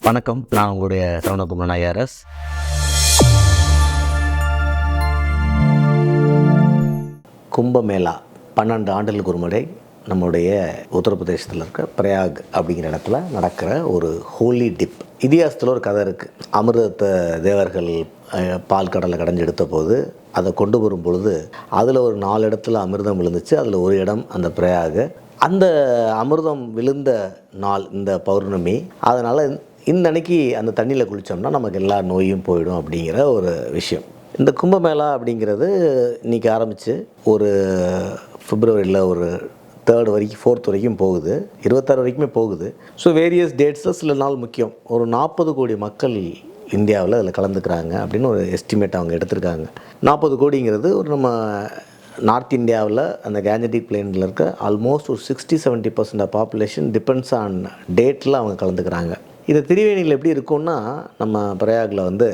வணக்கம். நான் உங்களுடைய சரவணகுமரன் ஐஆர்எஸ். கும்பமேளா 12 ஆண்டுகளுக்கு ஒரு முறை நம்முடைய உத்தரப்பிரதேசத்தில் இருக்க பிரயாக் அப்படிங்கிற இடத்துல நடக்கிற ஒரு ஹோலி டிப். இதிகாசத்தில் ஒரு கதை இருக்குது. அமிர்தத்தை தேவர்கள் பால் கடலை கடைஞ்சி எடுத்த போது அதை கொண்டு வரும் பொழுது அதில் ஒரு 4 இடத்துல அமிர்தம் விழுந்துச்சு. அதில் ஒரு இடம் அந்த பிரயாக். அந்த அமிர்தம் விழுந்த நாள் இந்த பௌர்ணமி. அதனால் இந்த அன்னைக்கு அந்த தண்ணியில் குளித்தோம்னா நமக்கு எல்லா நோயும் போயிடும் அப்படிங்கிற ஒரு விஷயம். இந்த கும்பமேளா அப்படிங்கிறது இன்றைக்கி ஆரம்பித்து ஒரு பிப்ரவரியில் ஒரு 3rd வரைக்கும் 4th வரைக்கும் போகுது, 26 வரைக்குமே போகுது. ஸோ வேரியஸ் டேட்ஸில் சில நாள் முக்கியம். ஒரு 40 கோடி மக்கள் இந்தியாவில் அதில் கலந்துக்கிறாங்க அப்படின்னு ஒரு எஸ்டிமேட் அவங்க எடுத்திருக்காங்க. 40 கோடிங்கிறது ஒரு நம்ம நார்த் இந்தியாவில் அந்த கேஞ்சடிக் பிளேனில் இருக்க ஆல்மோஸ்ட் ஒரு 60-70% ஆஃப் பாப்புலேஷன் டிபெண்ட்ஸ் ஆன் டேட்டில் அவங்க கலந்துக்கிறாங்க. இது திரிவேணியில் எப்படி இருக்கும்னா, நம்ம பிரயாகில் வந்து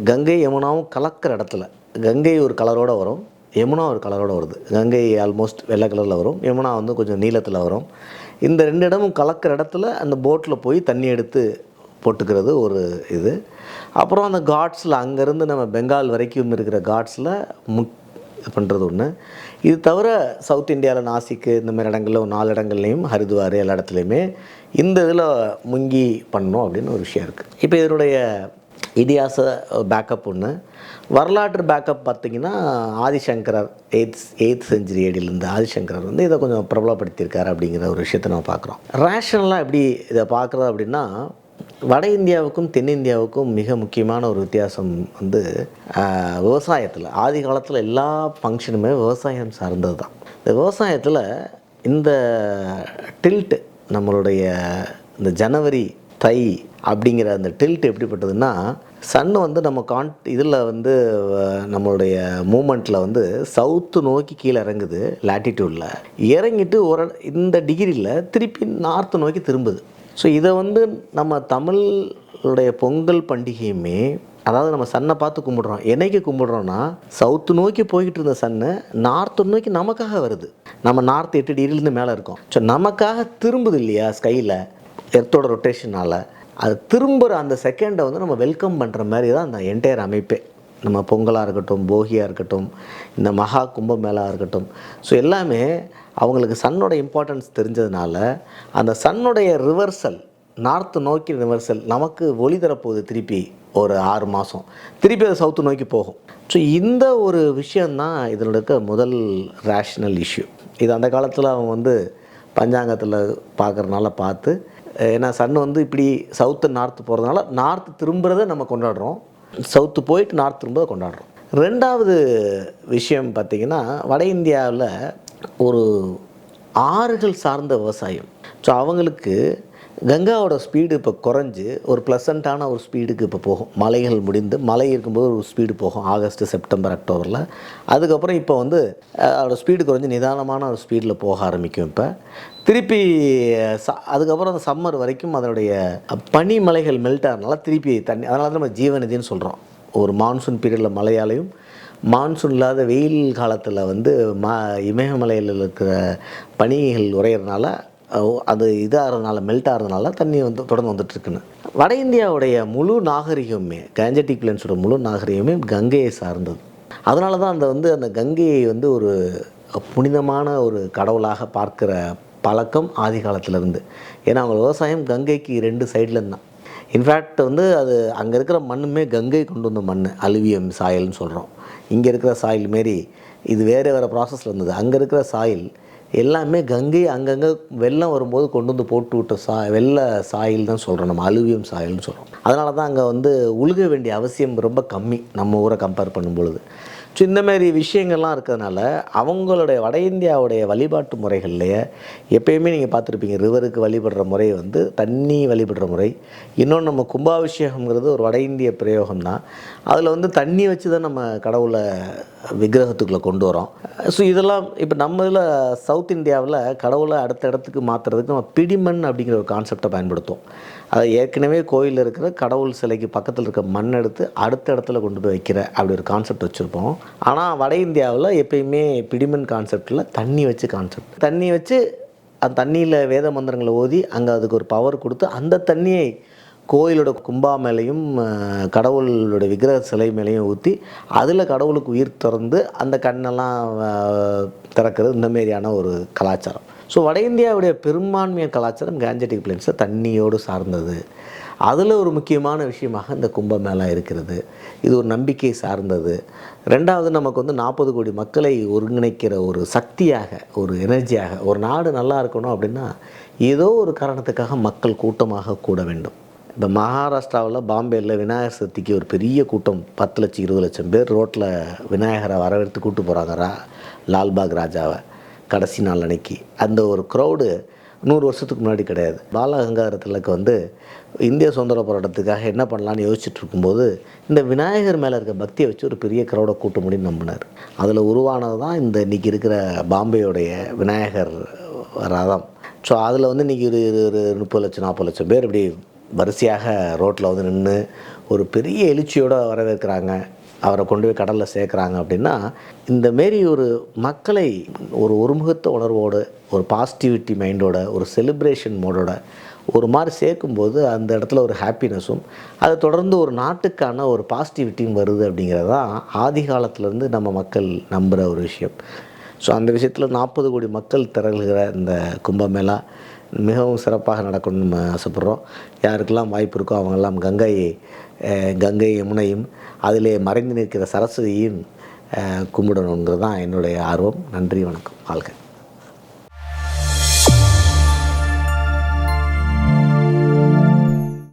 கங்கை யமுனாவும் கலக்கிற இடத்துல கங்கை ஒரு கலரோடு வரும், யமுனா ஒரு கலரோடு வருது. கங்கை ஆல்மோஸ்ட் வெள்ளை கலரில் வரும், யமுனா வந்து கொஞ்சம் நீளத்தில் வரும். இந்த 2 இடமும் கலக்கிற இடத்துல அந்த போட்டில் போய் தண்ணி எடுத்து போட்டுக்கிறது ஒரு இது. அப்புறம் அந்த காட்ஸில் அங்கேருந்து நம்ம பெங்கால் வரைக்கும் இருக்கிற காட்ஸில் பண்ணுறது ஒன்று. இது தவிர சவுத் இந்தியாவில் நாசிக்கு இந்த மாதிரி இடங்களில் ஒரு 4 இடங்கள்லையும் ஹரித்வார் எல்லா இடத்துலையுமே இந்த இதில் முங்கி பண்ணணும் அப்படின்னு ஒரு விஷயம் இருக்குது. இப்போ இதனுடைய இதிகாச பேக்கப் ஒன்று. வரலாற்று பேக்கப் பார்த்திங்கன்னா ஆதிசங்கரர் 8th century ஏடியிலேருந்து ஆதிசங்கரர் வந்து இதை கொஞ்சம் பிரபலப்படுத்தியிருக்காரு அப்படிங்கிற ஒரு விஷயத்தை நம்ம பார்க்குறோம். ரேஷனலாக எப்படி இதை பார்க்குறோம் அப்படின்னா, வட இந்தியாவுக்கும் தென்னிந்தியாவுக்கும் மிக முக்கியமான ஒரு வித்தியாசம் வந்து விவசாயத்தில். ஆதி காலத்தில் எல்லா ஃபங்க்ஷனுமே விவசாயம் சார்ந்தது தான். இந்த விவசாயத்தில் இந்த டில்ட்டு நம்மளுடைய இந்த ஜனவரி தை அப்படிங்கிற அந்த டில்ட் எப்படிப்பட்டதுன்னா, சன்னு வந்து நம்ம இதில் வந்து நம்மளுடைய மூமெண்ட்டில் வந்து சவுத்து நோக்கி கீழே இறங்குது, லேட்டிடியூடில் இறங்கிட்டு இந்த டிகிரியில் திருப்பி நார்த்து நோக்கி திரும்புது. ஸோ இதை வந்து நம்ம தமிழுடைய பொங்கல் பண்டிகையுமே, அதாவது நம்ம சன்னை பார்த்து கும்பிடுறோம். என்னைக்கு கும்பிடுறோன்னா, சவுத்து நோக்கி போய்கிட்டு இருந்த சன்னு நார்த்து நோக்கி நமக்காக வருது. நம்ம நார்த் 8 டிகிரிலேருந்து மேலே இருக்கோம். ஸோ நமக்காக திரும்புது இல்லையா ஸ்கையில், எர்த்தோட ரொட்டேஷனால். அது திரும்புகிற அந்த செகண்டை வந்து நம்ம வெல்கம் பண்ணுற மாதிரி தான் அந்த என்டையர் அமைப்பே. நம்ம பொங்கலாக இருக்கட்டும், போகியாக இருக்கட்டும், இந்த மகா கும்பமேளாக இருக்கட்டும், ஸோ எல்லாமே அவங்களுக்கு சன்னோட இம்பார்ட்டன்ஸ் தெரிஞ்சதுனால அந்த சன்னுடைய ரிவர்சல், நார்த்து நோக்கி ரிவர்சல் நமக்கு ஒளி தரப்போகுது. திருப்பி ஒரு 6 மாதம் திருப்பி அது சவுத்து நோக்கி போகும். ஸோ இந்த ஒரு விஷயந்தான் இதில் இருக்க முதல் ரேஷ்னல் இஷ்யூ. இது அந்த காலத்தில் அவங்க வந்து பஞ்சாங்கத்தில் பார்க்குறதுனால பார்த்து, ஏன்னா சன் வந்து இப்படி சவுத்து நார்த்து போகிறதுனால நார்த்து திரும்புகிறத நம்ம கொண்டாடுறோம், சவுத்து போயிட்டு நார்த் திரும்ப கொண்டாடுறோம். 2வது விஷயம் பார்த்திங்கன்னா, வட இந்தியாவில் ஒரு ஆறுகள் சார்ந்த விவசாயம். ஸோ அவங்களுக்கு கங்காவோட ஸ்பீடு இப்போ குறைஞ்சி ஒரு ப்ளசண்ட்டான ஒரு ஸ்பீடுக்கு இப்போ போகும். மலைகள் முடிந்து மழை இருக்கும்போது ஒரு ஸ்பீடு போகும் ஆகஸ்ட், செப்டம்பர், அக்டோபரில். அதுக்கப்புறம் இப்போ வந்து அதோடய ஸ்பீடு குறைஞ்சி நிதானமான ஒரு ஸ்பீடில் போக ஆரம்பிக்கும். இப்போ திருப்பி அதுக்கப்புறம் அந்த சம்மர் வரைக்கும் அதனுடைய பனிமலைகள் மெல்ட் ஆகிறதுனால திருப்பி தண்ணி, அதனால தான் நம்ம ஜீவநதின்னு சொல்கிறோம். ஒரு மான்சூன் பீரியடில் மழையாலையும், மான்சூன் இல்லாத வெயில் காலத்தில் வந்து இமயமலையில் இருக்கிற பனிகள் உறையிறதுனால, அது இதாகிறதுனால, மெல்ட் ஆகிறதுனால தண்ணி வந்து தொடர்ந்து வந்துட்டுருக்குன்னு. வட இந்தியாவுடைய முழு நாகரிகமே, கேஞ்சடிக் பிளேன்ஸோட முழு நாகரிகமே கங்கையை சார்ந்தது. அதனால தான் அந்த கங்கையை வந்து ஒரு புனிதமான ஒரு கடவுளாக பார்க்குற பழக்கம் ஆதி காலத்திலேருந்து. ஏன்னா அவங்க விவசாயம் கங்கைக்கு 2 சைட்லேருந்து தான். இன்ஃபேக்ட் வந்து அது அங்கே இருக்கிற மண்ணுமே கங்கை கொண்டு வந்த மண், அலுவியம் சாயல்னு சொல்கிறோம். இங்கே இருக்கிற சாயில் மாரி இது வேறு ப்ராசஸில் இருந்தது. அங்கே இருக்கிற சாயில் எல்லாமே கங்கை அங்கங்கே வெள்ளம் வரும்போது கொண்டு வந்து போட்டு விட்ட வெள்ளை சாயில் தான் சொல்கிறோம், நம்ம அலுவியம் சாயல்னு சொல்கிறோம். அதனால தான் அங்கே வந்து உழுக வேண்டிய அவசியம் ரொம்ப கம்மி நம்ம ஊரை கம்பேர் பண்ணும்பொழுது. ஸோ இந்தமாரி விஷயங்கள்லாம் இருக்கிறதுனால அவங்களுடைய வட இந்தியாவுடைய வழிபாட்டு முறைகள்லையே எப்பயுமே நீங்கள் பார்த்துருப்பீங்க, ரிவருக்கு வழிபடுற முறை வந்து தண்ணி வழிபடுற முறை. இன்னொன்று நம்ம கும்பாபிஷேகம்ங்கிறது ஒரு வட இந்திய பிரயோகம் தான். அதில் வந்து தண்ணி வச்சு தான் நம்ம கடவுளை விக்கிரகத்துக்குள்ளே கொண்டு வரோம். ஸோ இதெல்லாம் இப்போ நம்ம இதில் சவுத் இந்தியாவில் கடவுளை அடுத்த இடத்துக்கு மாற்றுறதுக்கு நம்ம பிடிமண் அப்படிங்கிற ஒரு கான்செப்டை பயன்படுத்துவோம். அதை ஏற்கனவே கோயிலில் இருக்கிற கடவுள் சிலைக்கு பக்கத்தில் இருக்க மண் எடுத்து அடுத்த இடத்துல கொண்டு போய் வைக்கிற அப்படி ஒரு கான்செப்ட் வச்சுருப்போம். ஆனால் வட இந்தியாவில் எப்பயுமே பிடிமண் கான்செப்டில் தண்ணி வச்சு அந்த தண்ணியில் வேத மந்திரங்களை ஓதி அங்கே அதுக்கு ஒரு பவர் கொடுத்து அந்த தண்ணியை கோயிலோட கும்பா மேலேயும் கடவுளோட விக்கிரக சிலை மேலேயும் ஊற்றி அதில் கடவுளுக்கு உயிர் திறந்து அந்த கண்ணெல்லாம் திறக்கிறது, இந்த மாதிரியான ஒரு கலாச்சாரம். ஸோ வட இந்தியாவுடைய பெரும்பான்மையான கலாச்சாரம் கேஞ்சட்டிக் பிளேன்ஸை தண்ணியோடு சார்ந்தது. அதில் ஒரு முக்கியமான விஷயமாக இந்த கும்பமேளா இருக்கிறது. இது ஒரு நம்பிக்கை சார்ந்தது. ரெண்டாவது, நமக்கு 40 கோடி மக்களை ஒருங்கிணைக்கிற ஒரு சக்தியாக, ஒரு எனர்ஜியாக, ஒரு நாடு நல்லா இருக்கணும் அப்படின்னா ஏதோ ஒரு காரணத்துக்காக மக்கள் கூட்டமாக கூட வேண்டும். இப்போ மகாராஷ்டிராவில் பாம்பேயில் விநாயகர் சதுர்த்திக்கு ஒரு பெரிய கூட்டம், 10 லட்சம் 20 லட்சம் பேர் ரோட்டில் விநாயகரை வரவேற்று கூப்பிட்டு போகிறாங்க லால்பாக் ராஜாவை கடைசி நாள் அன்னைக்கு. அந்த ஒரு க்ரௌடு 100 வருஷத்துக்கு முன்னாடி கிடையாது. பாலகங்காதர திலக் இந்திய சுதந்திர போராட்டத்துக்காக என்ன பண்ணலான்னு யோசிச்சுட்டு இருக்கும்போது இந்த விநாயகர் மேலே இருக்க பக்தியை வச்சு ஒரு பெரிய க்ரௌடை கூட்ட முடியும்னு நம்பினார். அதில் உருவானது தான் இந்த இன்றைக்கி இருக்கிற பாம்பேயோடைய விநாயகர் ரதம். ஸோ அதில் இன்றைக்கி ஒரு 30 லட்சம் 40 லட்சம் பேர் இப்படி வரிசையாக ரோட்டில் நின்று ஒரு பெரிய எழுச்சியோடு வரவேற்கிறாங்க, அவரை கொண்டு போய் கடலில் சேர்க்குறாங்க. அப்படின்னா இந்த மாரி ஒரு மக்களை ஒரு ஒருமுகத்த உணர்வோடு, ஒரு பாசிட்டிவிட்டி மைண்டோட, ஒரு செலிப்ரேஷன் மோடோட ஒரு மாதிரி சேர்க்கும்போது அந்த இடத்துல ஒரு ஹாப்பினஸும், அதை தொடர்ந்து ஒரு நாட்டுக்கான ஒரு பாசிட்டிவிட்டியும் வருது. அப்படிங்கிறது தான் ஆதி காலத்துலேருந்து நம்ம மக்கள் நம்புகிற ஒரு விஷயம். ஸோ அந்த விஷயத்தில் 40 கோடி மக்கள் திரள்கிற இந்த கும்பமேளா மிகவும் சிறப்பாக நடக்கணும்னு நம்ம ஆசைப்பட்றோம். யாருக்கெல்லாம் வாய்ப்பு இருக்கோ அவங்கெல்லாம் கங்கை யமுனையும் அதிலே மறைந்து நிற்கிற சரஸ்வதியும் கும்பிடணுங்கிறது தான் என்னுடைய ஆர்வம். நன்றி, வணக்கம், வாழ்க.